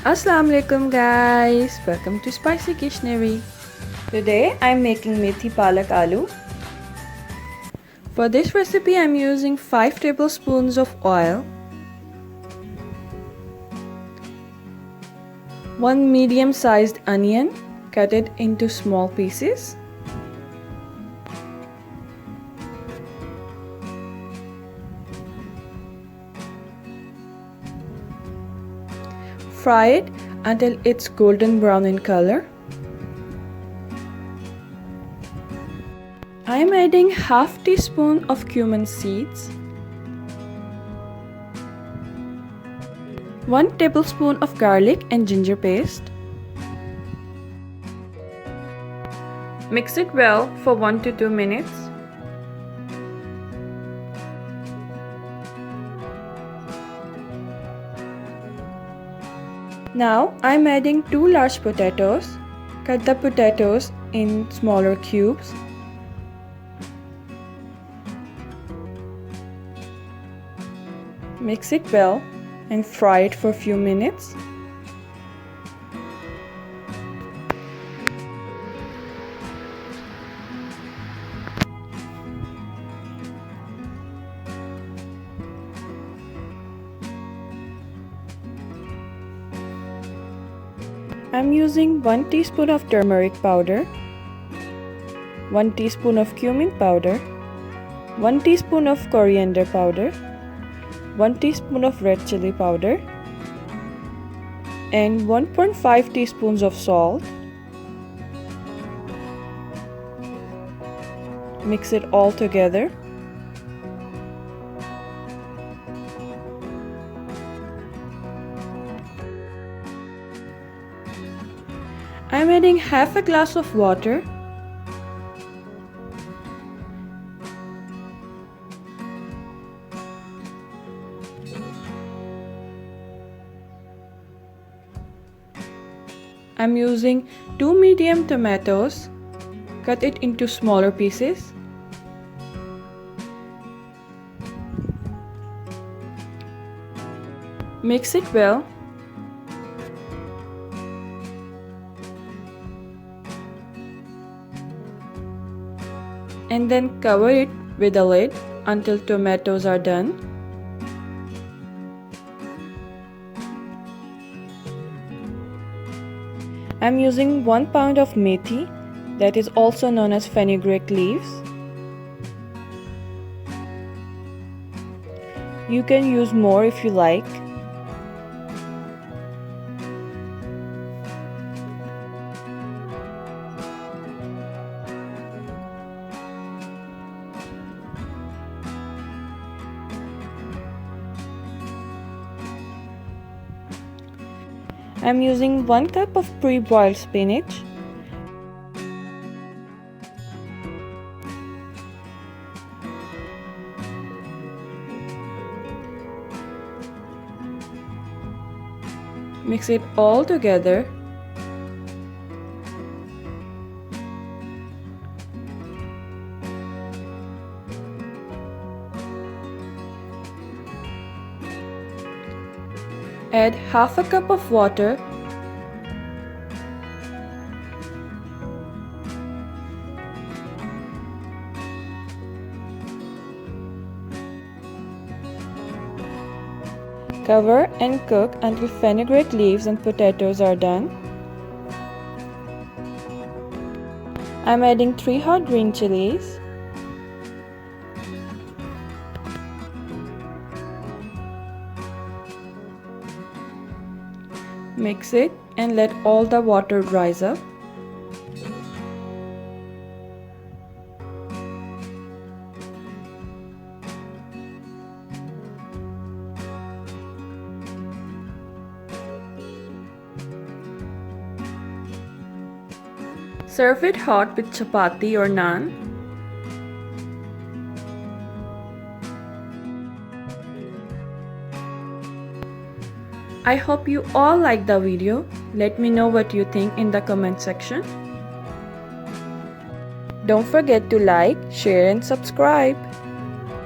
Assalamualaikum guys, welcome to Spicy Kitchenary. Today I'm making Methi Palak Allu. For this recipe I'm using 5 tablespoons of oil, 1 medium-sized onion, cut it into small pieces, fry it until it's golden brown in color. I am adding half teaspoon of cumin seeds, 1 tablespoon of garlic and ginger paste. Mix it well for 1 to 2 minutes. Now I am adding 2 large potatoes. Cut the potatoes in smaller cubes. Mix it well and fry it for a few minutes. I'm using 1 teaspoon of turmeric powder, 1 teaspoon of cumin powder, 1 teaspoon of coriander powder, 1 teaspoon of red chili powder, and 1.5 teaspoons of salt. Mix it all together. I'm adding half a glass of water. I'm using 2 medium tomatoes. Cut it into smaller pieces. Mix it well. And then cover it with a lid until tomatoes are done. I'm using 1 pound of methi, that is also known as fenugreek leaves. You can use more if you like. I'm using 1 cup of pre-boiled spinach, mix it all together. Add half a cup of water. Cover and cook until fenugreek leaves and potatoes are done. I'm adding 3 hot green chilies. Mix it and let all the water rise up. Serve it hot with chapati or naan. I hope you all liked the video. Let me know what you think in the comment section. Don't forget to like, share and subscribe.